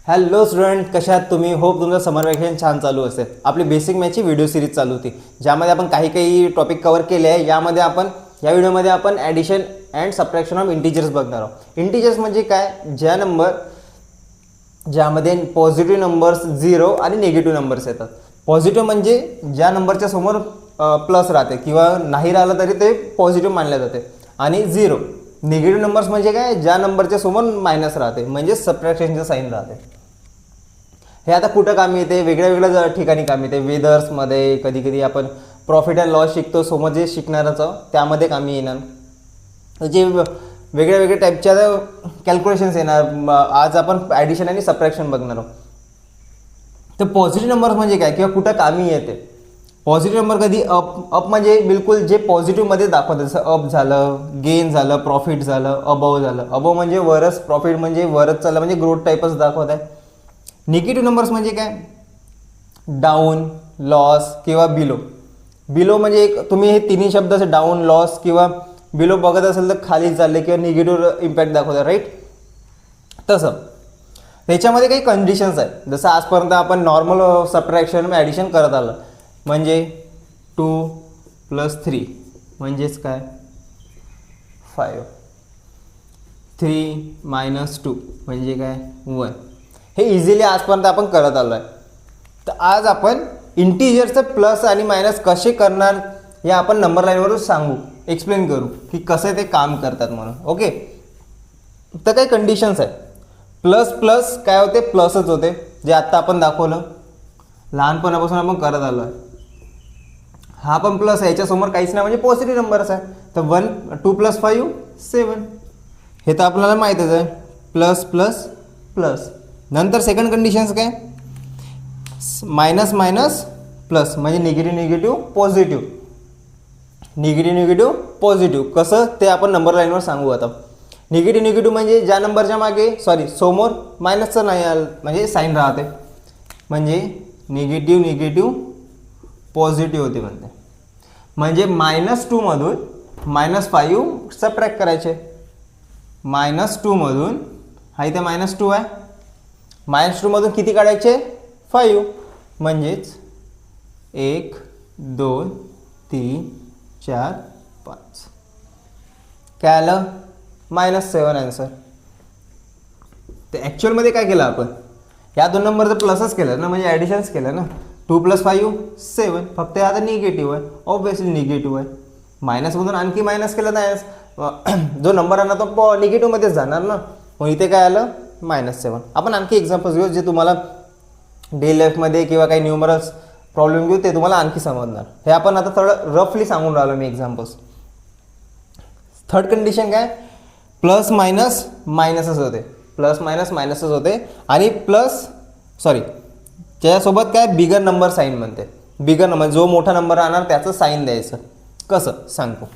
Hello student, कशा आहात तुम्ही? होप तुमचं समर वॅकेशन छान चालू असेल. आपली बेसिक मॅथची व्हिडिओ सिरीज चालू होती, ज्यामध्ये आपण काही टॉपिक कव्हर केले आहे. या व्हिडिओमध्ये आपण addition and subtraction of integers बघणार आहोत. इंटिजर्स म्हणजे काय? ज्यामध्ये पॉझिटिव्ह नंबर्स 0 आणि निगेटिव्ह नंबर्स येतात. पॉझिटिव्ह म्हणजे ज्या नंबरच्या समोर प्लस राहते किंवा नाही राहिलं तरी ते पॉझिटिव्ह मानले जाते. आणि 0 निगेटिव्ह नंबर्स म्हणजे काय? ज्या नंबरच्या समोर मायनस राहते, म्हणजे सबट्रॅक्शनचं साईन राहते. हे आता कुठं कामी येते? वेगळ्या ठिकाणी कामी येते. वेदर्समध्ये, कधी आपण प्रॉफिट अँड लॉस शिकतो, समोर जे शिकणारच त्यामध्ये कामी येणार. जे वेगळ्या टाईपच्या कॅल्क्युलेशन्स येणार. आज आपण ॲडिशन आणि सबट्रॅक्शन बघणार आहोत. तर पॉझिटिव्ह नंबर्स म्हणजे काय किंवा कुठं कामी येते? पॉझिटिव्ह नंबर कधी अप म्हणजे बिलकुल जे पॉझिटिव्हमध्ये दाखवतात, जसं अप झालं, गेन झालं, प्रॉफिट झालं, अबव झालं. अबव म्हणजे वरच, प्रॉफिट म्हणजे वरच चाललं, म्हणजे ग्रोथ टाईपच दाखवत आहे. निगेटिव्ह नंबर्स म्हणजे काय? डाऊन, लॉस किंवा बिलो. बिलो म्हणजे तुम्ही हे तिन्ही शब्द असे डाऊन, लॉस किंवा बिलो बघत असेल तर खाली चालले किंवा निगेटिव्ह इम्पॅक्ट दाखवतात, राईट? तसं त्याच्यामध्ये काही कंडिशन्स आहेत. जसं आजपर्यंत आपण नॉर्मल सबट्रॅक्शन ॲडिशन करत आलं, म्हणजे 2 + 3 म्हणजेच काय? 5. 3 - 2 म्हणजे काय? 1. हे इझिली आजपर्यंत आपण करत आलो आहे. तर आज आपण इंटिजरचं प्लस आणि मायनस कसे करणार हे आपण नंबर लाईनवरून सांगू, एक्सप्लेन करू की कसं ते काम करतात म्हणून. ओके, तर काही कंडिशन्स आहेत. प्लस काय होते? प्लसच होते, जे आत्ता आपण दाखवलं, लहानपणापासून आपण करत आलो आहे. हा पण प्लस आहे, याच्यासमोर काहीच नाही, म्हणजे पॉझिटिव्ह नंबर्स आहे. तर 2 + 5 7, हे तर आपल्याला माहीतच आहे. Plus plus plus. नंतर सेकंड कंडिशन्स काय? मायनस प्लस म्हणजे निगेटिव्ह पॉझिटिव्ह, निगेटिव्ह पॉझिटिव्ह. कसं ते आपण नंबर लाईनवर सांगू आता. निगेटिव्ह म्हणजे ज्या नंबरच्या मागे समोर मायनसचं नाही आलं, म्हणजे साईन राहते, म्हणजे निगेटिव्ह पॉझिटिव्ह होते म्हणते. म्हणजे -2 मधून -5 सबट्रॅक्ट करायचे. -2 मधून हा इथे -2 आहे, -2 मधून किती काढायचे? 5. म्हणजेच 1 2 3 4 5. काय आलं? -7 आन्सर. तर ॲक्च्युअलमध्ये काय केलं आपण? या दोन नंबरचं प्लसच केलं ना, म्हणजे ॲडिशन्स केलं ना. 2 + 5 7. फक्त आता निगेटिव्ह आहे, ऑब्व्हियसली निगेटिव्ह आहे. मायनसमधून आणखी मायनस केलं नाही, जो नंबर आहे ना तो निगेटिव्हमध्येच जाणार ना. मग इथे काय आलं? -7. आपण आणखी एक्झाम्पल्स घेऊ, जे तुम्हाला डेली लाईफमध्ये किंवा काही न्यूमरल्स प्रॉब्लेम घेऊ, ते तुम्हाला आणखी समजणार. हे आपण आता थोडं रफली सांगून राहिलो मी एक्झाम्पल्स. थर्ड कंडिशन काय? प्लस मायनस मायनसच होते, प्लस मायनस मायनसच होते. आणि त्याच्यासोबत काय? बिगर नंबर साईन म्हणते. बिगर नंबर, जो मोठा नंबर राहणार त्याचं साईन द्यायचं. कसं सांगतो,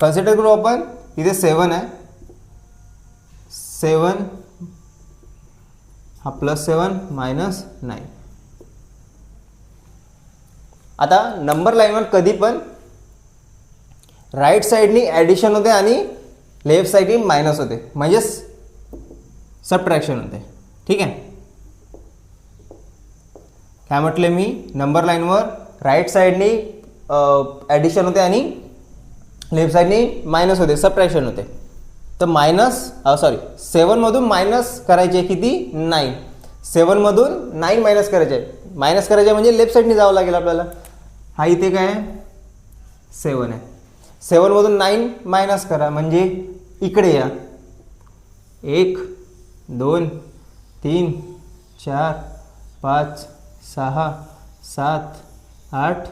कन्सिडर करू आपण. इथे 7 आहे, 7 हा +7 -9. आता नंबर लाईनवर कधी पण राईट साईडनी ॲडिशन होते आणि लेफ्ट साईडनी मायनस होते, म्हणजेच सबट्रॅक्शन होते. ठीक आहे, काय म्हटले मी? नंबर लाईनवर राईट साईडनी ॲडिशन होते आणि लेफ्ट साईडनी मायनस होते, सबट्रॅक्शन होते. तर 7 मधून मायनस करायचे किती? 9. 7 मधून 9 मायनस करायचे म्हणजे लेफ्ट साईडनी जावं लागेल आपल्याला. हा इथे काय आहे? 7 आहे. 7 मधून 9 मायनस करा, म्हणजे इकडे या. 1 2 3 4 5 6 7 8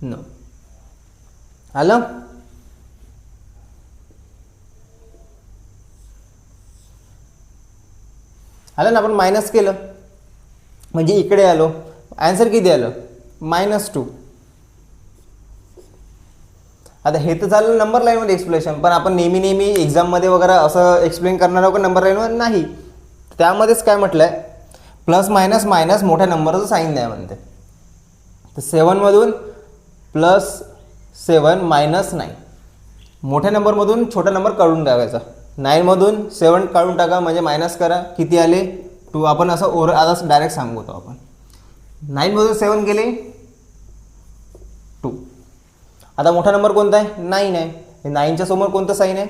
9. आलं? आलं ना? आपण मायनस केलं म्हणजे इकडे आलो. आन्सर किती आलं? -2. आता हे तर झालं नंबर लाईनमध्ये एक्सप्लेनेशन, पण आपण नेहमी एक्झाममध्ये वगैरे असं एक्सप्लेन करणार आहोत का नंबर लाईनवर? नाही. त्यामध्येच काय म्हटलं आहे? प्लस मायनस मायनस मोठ्या नंबरचं साईन द्या म्हणते. तर 7 मधून +7 -9. मोठ्या नंबरमधून छोटा नंबर काढून टाकायचा. 9 मधून 7 काढून टाका, म्हणजे मायनस करा. किती आले? 2 आपण असं आता डायरेक्ट सांगतो आपण. 9 मधून 7 गेले 2. आता मोठा नंबर कोणता आहे 9 आहे. 9च्या समोर कोणतं साईन आहे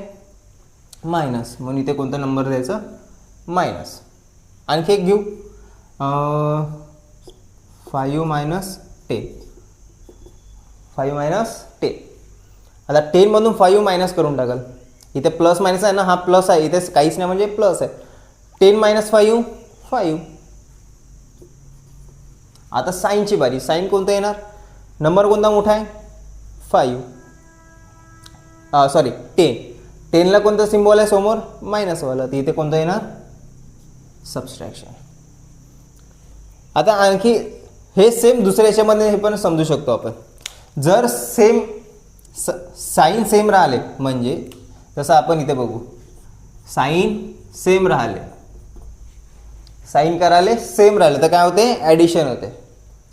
मायनस, म्हणून इथे कोणता नंबर द्यायचा मायनस. आणखी एक घेऊ 5 मायनस 10. 5 मायनस 10. आता 10 मधून 5 मायनस करून टाकाल. इथे प्लस मायनस आहे ना, हा प्लस आहे, इथे काहीच नाही म्हणजे प्लस आहे. 10 मायनस 5 5. आता साईनची बारी. साईन कोणतं येणार, नंबर कोणता मोठा आहे 5 सॉरी 10. 10ला कोणतं सिम्बॉल आहे समोर मायनसवाला, तर इथे कोणतं येणार सबस्ट्रॅक्शन. आता आणखी हे सेम दुसऱ्या याच्यामध्ये हे पण समजू शकतो आपण. जर सेम साईन सेम राहिले म्हणजे जसं आपण इथे बघू साईन सेम राहिले, साईन करायला सेम राहिले तर काय होते ॲडिशन होते.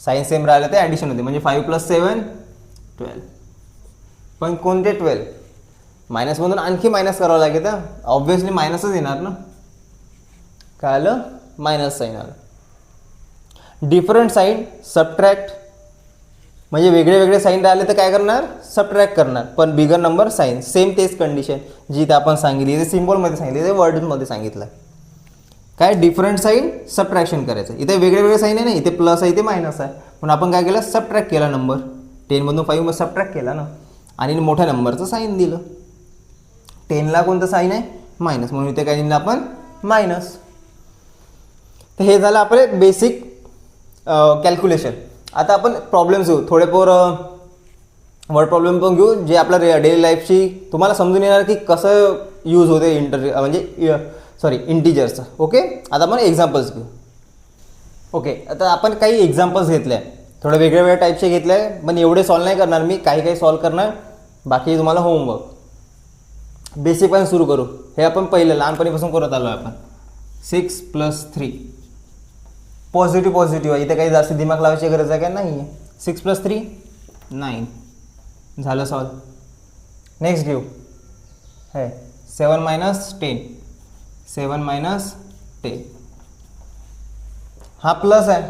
साईन सेम राहिले तर ॲडिशन होते म्हणजे 5 + 7 12. पण कोणते 12 मायनसमधून आणखी मायनस करावं लागेल तर ऑब्व्हियसली मायनसच येणार ना. काय आलं मायनस साईन आलं. डिफरंट साईन सबट्रॅक्ट म्हणजे वेगळे वेगळे साईन राहिले तर काय करणार सबट्रॅक्ट करणार. पण बिगर नंबर साईन सेम तेच कंडिशन जी इथे आपण सांगितली, इथे सिम्बॉलमध्ये सांगितली, इथे वर्डमध्ये सांगितलं. काय डिफरंट साईन सबट्रॅक्शन करायचं. इथे वेगळे वेगळे साईन आहे ना, इथे प्लस आहे इथे मायनस आहे, पण आपण काय केलं सबट्रॅक्ट केला नंबर. 10 मधून 5 मध्ये सबट्रॅक्ट केला ना आणि मोठ्या नंबरचं साईन दिलं. 10ला कोणतं साईन आहे मायनस, म्हणून इथे काय दिलं आपण मायनस. तर हे झालं आपले बेसिक कॅल्क्युलेशन. आता आपण प्रॉब्लेम्स घेऊ थोडे वर्ड प्रॉब्लेम पण घेऊ जे आपल्या डेली लाईफची तुम्हाला समजून येणार की कसं यूज होते इंटिजरचं. ओके, आता आपण एक्झाम्पल्स घेऊ. ओके, आता आपण काही एक्झाम्पल्स घेतले आहे, थोडे वेगळ्या वेगळ्या टाईपचे घेतले आहे, पण एवढे सॉल्व नाही करणार मी, काही सॉल्व करणार, बाकी तुम्हाला होमवर्क. बेसिक पण सुरू करू. हे आपण पहिलं लहानपणीपासून करत आलो आहे आपण. 6 + 3 पॉझिटिव्ह आहे, इथे काही जास्त दिमाग लावायची गरज आहे का नाही आहे. 6 + 3 9 झालं सॉल्व. नेक्स्ट घेऊ हे 7 - 10 7 - 10. हा प्लस आहे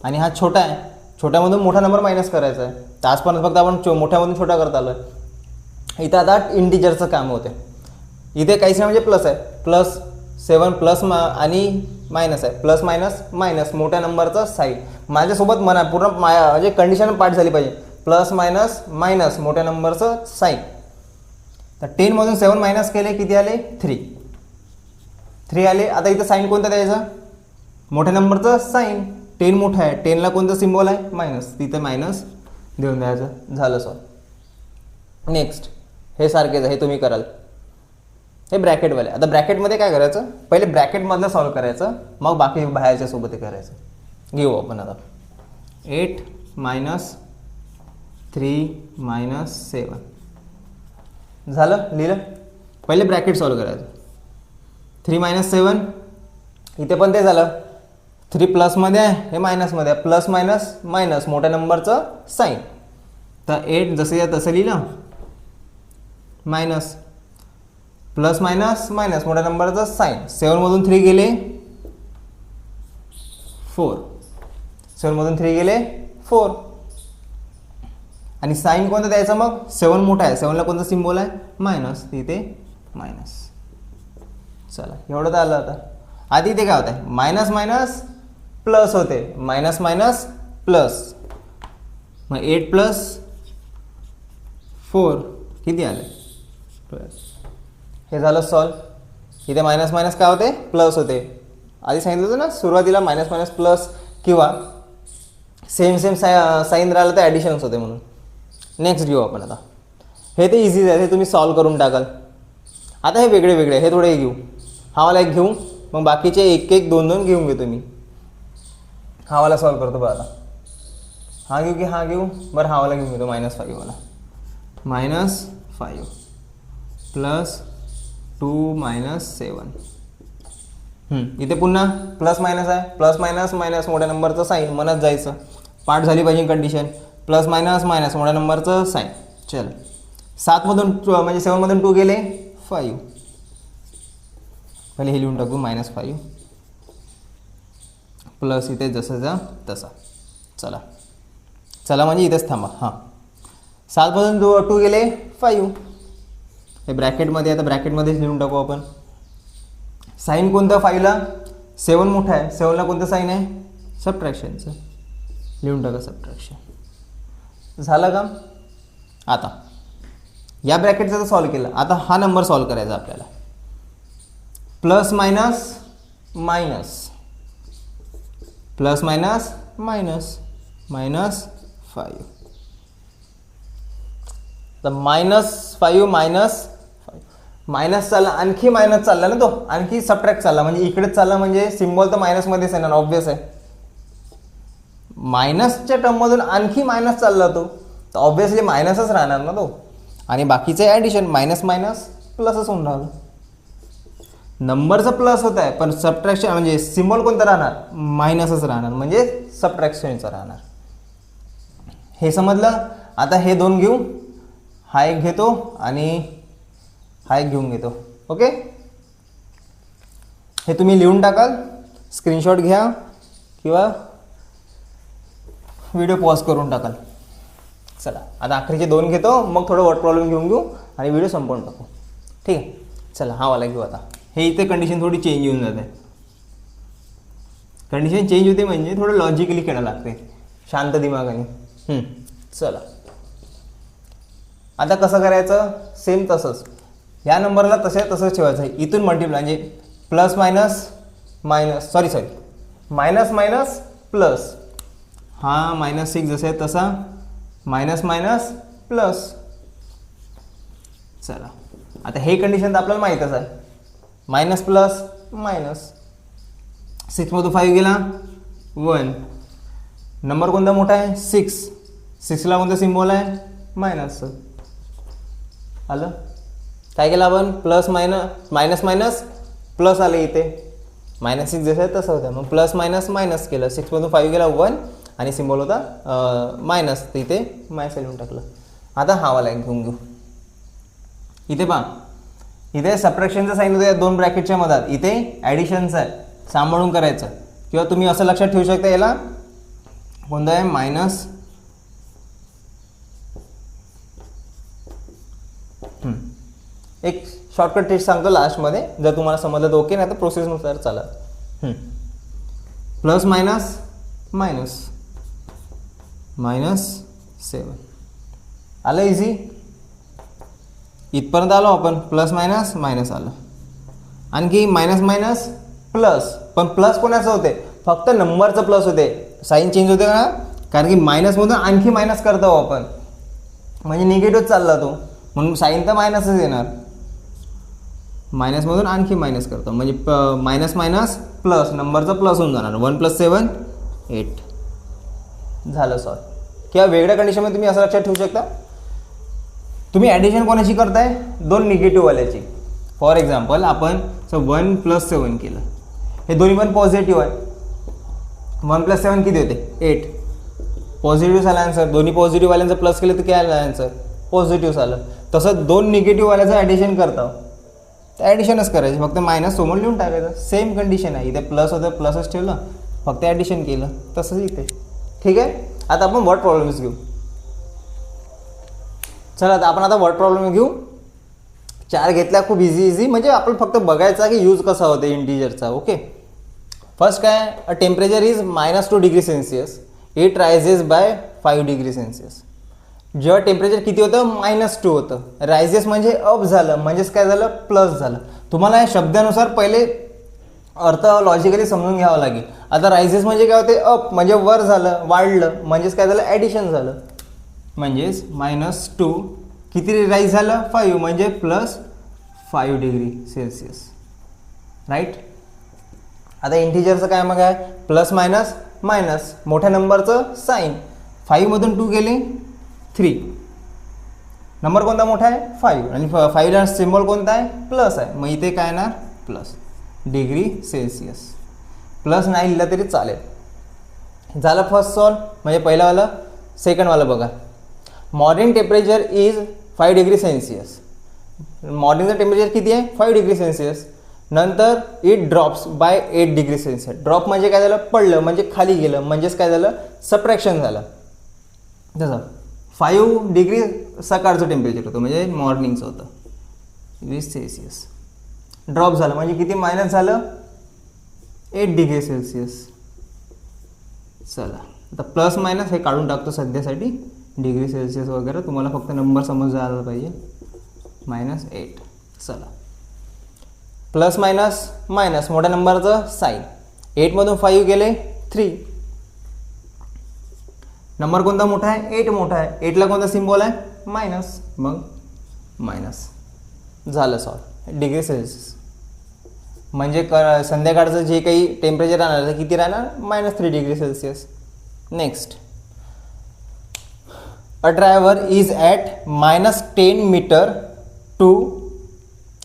आणि हा छोटा आहे, छोट्यामधून मोठा नंबर मायनस करायचा आहे. तर आजपर्यंत फक्त आपण मोठ्यामधून छोटा करत आलो आहे. इथं आता इंटिजरचं काम होते. इथे काहीच नाही म्हणजे प्लस आहे, प्लस 7 प्लस आणि मायनस आहे, प्लस मायनस मायनस मोठ्या नंबरचा साईन. माझ्यासोबत म्हणा पूर्ण म्हणजे कंडिशन पाठ झाली पाहिजे. प्लस मायनस मायनस मोठ्या नंबरचं साईन. तर 10 मधून 7 मायनस केले किती आले 3 आले. आता इथं साईन कोणतं द्यायचं मोठ्या नंबरचं साईन. 10 मोठा आहे, 10ला कोणतं सिम्बॉल आहे मायनस, तिथं मायनस देऊन द्यायचं. झालं सॉल्व. नेक्स्ट हे सारखेच आहे, हे तुम्ही कराल. हे ब्रॅकेटवाले. आता ब्रॅकेटमध्ये काय करायचं पहिले ब्रॅकेटमधलं सॉल्व करायचं, मग बाकी बाहेरच्या सोबत हे करायचं. घेऊ आपण आता 8 - 3 - 7 झालं लिहिलं. पहिले ब्रॅकेट सॉल्व करायचं. 3 - 7 इथे पण ते झालं. 3 प्लसमध्ये आहे हे मायनसमध्ये आहे, प्लस मायनस मायनस मोठ्या नंबरचं साईन. तर 8 जसं या तसं लिहिलं मायनस प्लस मायनस मायनस मोठ्या नंबरचं साईन. 7 मधून 3 गेले 4 7 मधून 3 गेले 4 आणि साईन कोणतं द्यायचं मग 7 मोठा आहे, 7ला कोणतं सिम्बॉल आहे मायनस, तिथे मायनस. चला एवढं तर आलं. आता आधी इथे काय होतं मायनस मायनस प्लस होते, मायनस मायनस प्लस, मग 8 + 4 किती आले प्लस. हे झालं सॉल्व. इथे मायनस मायनस काय होते प्लस होते. आधी सांगितलं होतं ना सुरुवातीला मायनस मायनस प्लस किंवा सेम साईन राहिलं तर ॲडिशन्स होते म्हणून. नेक्स्ट घेऊ आपण. आता हे ते इझी आहे, हे तुम्ही सॉल्व करून टाकाल. आता हे वेगळे वेगळे हे थोडे घेऊ. हा वाला एक घेऊ, मग बाकीचे एक एक दोन दोन घेऊन घेतो मी. हा वाला सॉल्व करतो बरं. आता हा घेऊ की हा घेऊ बरं, हा वाला घेऊन घेतो -5 वाला. -5 प्लस 2 - 7. इथे पुन्हा प्लस मायनस आहे, प्लस मायनस मायनस मोठ्या नंबरचं साईन म्हणत जायचं. पाठ झाली पाहिजे कंडिशन. प्लस मायनस मायनस मोठ्या नंबरचं साईन. चल 7 मधून म्हणजे 7 मधून 2 गेले 5. पहिले हे लिहून टाकू -5 प्लस इथे जसंचा तसा. चला चला म्हणजे इथेच थांबा. हां 7मधून 2 गेले 5. हे ब्रॅकेटमध्ये, आता ब्रॅकेटमध्येच लिहून टाकू आपण. साईन कोणतं 5ला? 7 मोठा आहे. 7ला कोणतं साईन आहे? सबट्रॅक्शनचं. लिहून टाका सबट्रॅक्शन. झालं का? आता या ब्रॅकेटचा तर सॉल्व केलं. आता हा नंबर सॉल्व करायचा आपल्याला. Plus minus minus plus minus minus -5. तर -5 मायनस चालला, आणखी मायनस चालला ना, तो आणखी सबट्रॅक्ट चालला म्हणजे इकडेच चालला, म्हणजे सिम्बॉल तर मायनसमध्येच येणार, ऑब्वियस आहे. मायनसच्या टर्ममधून आणखी मायनस चालला तो, तर ऑब्वियसली मायनसच राहणार ना तो. आणि बाकीचे ॲडिशन मायनस मायनस प्लसच होऊन राहिलं. नंबरचं प्लस होत आहे पण सबट्रॅक्शन म्हणजे सिम्बॉल कोणता राहणार? मायनसच राहणार, म्हणजे सबट्रॅक्शनचा राहणार. हे समजलं? आता हे 2 घेऊ, हा एक घेतो आणि हा एक घेऊन घेतो. ओके, हे तुम्ही लिहून टाकाल, स्क्रीनशॉट घ्या किंवा व्हिडिओ पॉज करून टाकाल. चला आता आखरीचे 2 घेतो, मग थोडं वर्ड प्रॉब्लेम घेऊन घेऊ आणि व्हिडिओ संपवून टाकू. ठीक आहे, चला हा वाला घेऊ. आता हे इथे कंडिशन थोडी चेंज येऊन जाते. कंडिशन चेंज होते म्हणजे थोडं लॉजिकली खेळायला लागते, शांत दिमागाने. चला आता कसं करायचं? सेम तसंच या नंबरला तसंच ठेवायचं आहे. इथून मल्टिप्लाय म्हणजे plus minus minus minus minus plus. हा -6 जसं आहे तसा मायनस मायनस प्लस. चला आता हे कंडिशन तर आपल्याला माहीतच आहे, मायनस प्लस मायनस. 6मधून 5 गेला 1. नंबर कोणता मोठा आहे? 6ला कोणता सिम्बॉल आहे? मायनस. आलं? काय केलं आपण? प्लस मायनस मायनस प्लस आलं इथे. -6 जसं आहे तसं होतं, मग प्लस मायनस मायनस केलं. 6मधून 5 गेला 1 आणि सिम्बॉल होता मायनस, तर इथे मायनस लिहून टाकलं. आता हा वाला एक घेऊन घेऊ. इथे पहा, इथे सबट्रॅक्शनचा साईन होतं या 2 ब्रॅकेटच्या मधात, इथे ॲडिशनचा आहे, सांभाळून करायचं. किंवा तुम्ही असं लक्षात ठेवू शकता, याला कोणतं आहे? मायनस एक शॉर्टकट टेस्ट सांगतो लास्टमध्ये, जर तुम्हाला समजलं तर ओके, नाही तर प्रोसेसनुसार चाला. प्लस मायनस मायनस -7 आलं. इझी. इथपर्यंत आलो आपण. प्लस मायनस मायनस आलं, आणखी मायनस मायनस प्लस. पण प्लस कोणाचं होते? फक्त नंबरचं प्लस होते, साईन चेंज होते का? कारण की मायनसमधून आणखी मायनस करतो आपण, म्हणजे निगेटिव्ह चालला तो, म्हणून साईन तर मायनसच येणार. मायनसमधून आणखी मायनस करतो म्हणजे मायनस मायनस प्लस, नंबरचं प्लस होऊन जाणार. 1 + 7 8 झालं सॉल्व. किंवा वेगळ्या कंडिशनमध्ये तुम्ही असं लक्षात ठेवू शकता, तुम्ही ॲडिशन कोणाची करताय? 2 निगेटिव्हवाल्याची. फॉर एक्झाम्पल आपण 1 + 7 केलं, हे दोन्ही पण पॉझिटिव्ह आहे. 1 + 7 किती होते? 8. पॉझिटिव्ह झाला आन्सर. दोन्ही पॉझिटिव्हवाल्यांचं प्लस केलं तर काय आलं आन्सर? पॉझिटिव्ह झालं. तसं 2 निगेटिव्हवाल्याचं ॲडिशन करतो, तर ॲडिशनच करायचं, फक्त मायनस समोर लिहून टाकायचं. सेम कंडिशन आहे, इथे प्लस होतं प्लसच ठेवलं, फक्त ॲडिशन केलं, तसंच इथे. ठीक आहे, आता आपण वर्ड प्रॉब्लेम्स घेऊ. चला आता आपण वर्ड प्रॉब्लेम घेऊ. 4 घेतल्या, खूप इझी म्हणजे आपण फक्त बघायचा की यूज कसा होता इंटिजरचा. ओके, फर्स्ट काय? A temperature is -2 degree Celsius, it rises by 5 degree Celsius. जेव्हा टेम्परेचर किती होतं? -2 होतं. रायझेस म्हणजे अप झालं, म्हणजेच काय झालं? प्लस झालं. तुम्हाला या शब्दानुसार पहिले अर्थ लॉजिकली समजून घ्यावं लागेल. आता रायझेस म्हणजे काय होते? अप म्हणजे वर झालं, वाढलं, म्हणजेच काय झालं? ॲडिशन झालं. म्हणजेच -2 किती राईज झालं? 5 म्हणजे +5 डिग्री सेल्सिअस. राईट. आता इंटिजरचं काय मग आहे? प्लस मायनस मायनस, मोठ्या नंबरचं साईन. 5मधून 2 गेले 3. नंबर कोणता मोठा आहे? 5. आणि 5ला सिम्बॉल कोणता आहे? प्लस आहे, मग इथे काय येणार? Plus degree Celsius. प्लस नाही लिहिलं तरी चालेल. झालं फर्स्ट सॉल्व, म्हणजे पहिलावालं. सेकंडवालं बघा. Morning temperature is 5 degree Celsius. मॉर्निंगचं टेम्परेचर किती आहे? 5 डिग्री सेल्सिअस. नंतर it drops by 8 degree Celsius. Drop म्हणजे काय झालं, पडलं म्हणजे खाली गेलं, म्हणजेच काय झालं, सबट्रॅक्शन झालं. जसं 5 डिग्री सकाळचं टेम्परेचर होतं म्हणजे मॉर्निंगचं होतं 20 सेल्सिअस. ड्रॉप झालं म्हणजे किती मायनस झालं, 8 डिग्री सेल्सिअस. चला आता प्लस मायनस हे काढून टाकतो सध्यासाठी, डिग्री सेल्सिअस वगैरे तुम्हाला फक्त नंबर समजला आला पाहिजे. -8. चला प्लस मायनस मायनस मोठ्या नंबरचं साईन. 8मधून 5 गेले 3. नंबर कोणता मोठा आहे, 8 मोठा आहे. 8ला कोणता सिम्बॉल आहे, मायनस, मग मायनस. झालं सॉल्व. डिग्री सेल्सिअस म्हणजे संध्याकाळचं जे काही टेम्परेचर राहणार ते किती राहणार, -3 degree Celsius. Next, a driver is at -10 metre to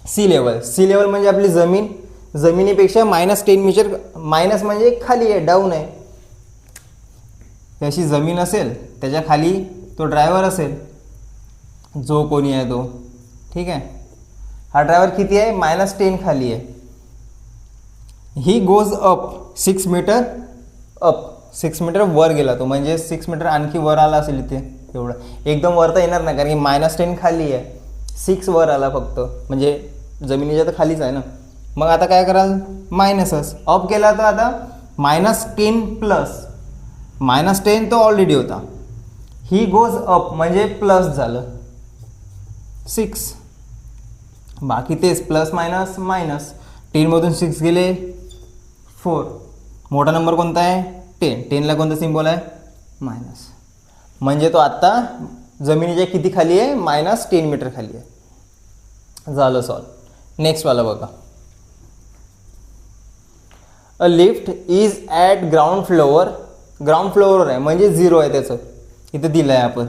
sea level. Sea level म्हणजे आपली जमीन, जमिनीपेक्षा -10 मीटर, मायनस म्हणजे खाली आहे, डाऊन आहे. अशी जमीन असेल त्याच्या खाली तो ड्रायव्हर असेल, जो कोणी आहे तो, ठीक आहे. हा ड्रायव्हर किती आहे, -10 खाली आहे. He goes up 6 metre up, 6 metre वर गेला तो, म्हणजे 6 मीटर आणखी वर आला असेल इथे. एवढं एकदम वर तर येणार नाही कारण की -10 खाली आहे, 6 वर आला फक्त, म्हणजे जमिनीच्या तर खालीच आहे ना. मग आता काय कराल, मायनसच. अप केला तर आता -10 प्लस, -10 तो ऑलरेडी होता. ही गोज अप म्हणजे प्लस झालं 6, बाकी तेच प्लस मायनस मायनस. 10मधून 6 गेले 4. मोठा नंबर कोणता आहे, 10. 10ला कोणता सिम्बॉल आहे, मायनस. म्हणजे तो आत्ता जमिनीच्या किती खाली आहे, -10 मीटर खाली आहे. झालं सॉल्व. नेक्स्ट वाला बघा. A lift is at ground floor. Ground फ्लोअरवर आहे म्हणजे 0 आहे त्याचं, इथं दिलं आहे आपण.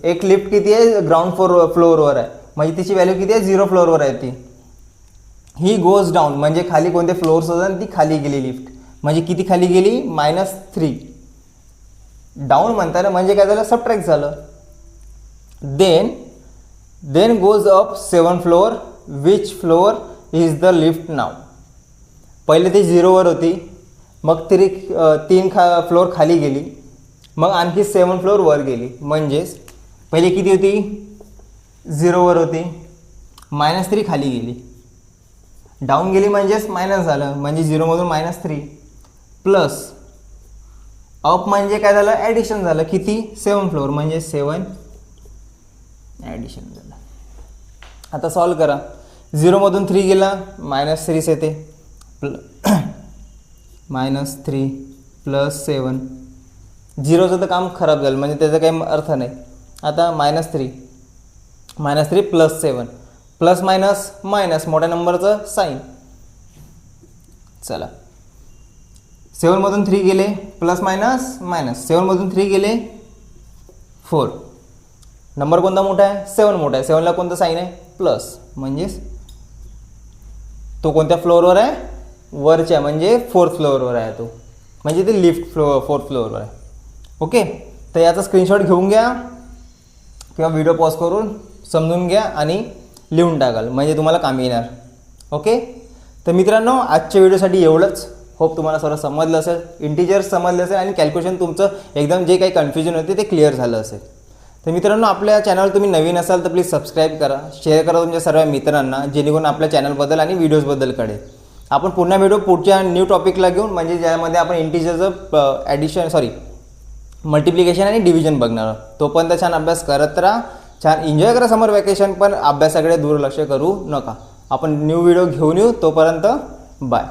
एक लिफ्ट किती आहे, ग्राउंड फ्लोअरवर आहे म्हणजे तिची व्हॅल्यू किती आहे, 0 फ्लोअरवर आहे ती. ही गोज डाऊन म्हणजे खाली कोणते फ्लोअर्स होतात ती खाली गेली लिफ्ट, म्हणजे किती खाली गेली, -3. डाऊन म्हणताना म्हणजे काय झालं, सबट्रॅक्ट झालं. Then goes up 7 floor. Which floor is the lift now. पहिले ती 0वर होती, मग तरी 3 फ्लोअर खाली गेली, मग आणखी 7 फ्लोअर वर गेली. म्हणजेच पहिले किती होती, 0वर होती, -3 खाली गेली. डाऊन गेली म्हणजेच मायनस झालं, म्हणजे 0मधून -3 प्लस अप म्हणजे काय झालं, ॲडिशन झालं. किती, 7 फ्लोअर म्हणजे 7 ॲडिशन झालं. आता सॉल्व करा. 0मधून 3 गेला, -3 येते, -3 प्लस 7. 0चं तर काम खराब झालं म्हणजे त्याचा काही अर्थ नाही. आता -3 प्लस 7, प्लस मायनस मायनस, मोठ्या नंबरचं साईन. चला 7मधून 3 गेले, प्लस मायनस मायनस, 7मधून 3 गेले 4. नंबर कोणता मोठा आहे, 7 मोठा आहे. 7ला कोणतं साईन आहे, प्लस, म्हणजेच तो कोणत्या फ्लोअरवर आहे, वरच्या म्हणजे 4th फ्लोअरवर आहे तो, म्हणजे ते लिफ्ट 4th फ्लोअरवर आहे. ओके, तर याचा स्क्रीनशॉट घेऊन घ्या किंवा व्हिडिओ पॉज करून समजून घ्या आणि लिहून टाकाल, म्हणजे तुम्हाला कामी येणार. ओके, तर मित्रांनो आजच्या व्हिडिओसाठी एवढंच. होप तुम्हाला सर्व समजलं असेल, इंटिजर्स समजलं असेल आणि कॅल्क्युलेशन तुमचं एकदम जे काही कन्फ्युजन होते ते क्लिअर झालं असेल. तर मित्रांनो आपल्या चॅनल तुम्ही नवीन असाल तर प्लीज सबस्क्राईब करा, शेअर करा तुमच्या सर्व मित्रांना, जेणेकरून आपल्या चॅनलबद्दल आणि व्हिडिओजबद्दल कळेल. आपण पुन्हा व्हिडिओ पुढच्या न्यू टॉपिकला घेऊन, म्हणजे ज्यामध्ये आपण इंटिजरचं मल्टिप्लिकेशन आणि डिव्हिजन बघणार आहोत. तोपर्यंत छान अभ्यास करत राहा, छान एन्जॉय करा समर वॅकेशन, पण अभ्यासाकडे दुर्लक्ष करू नका. आपण न्यू व्हिडिओ घेऊन येऊ, तोपर्यंत बाय.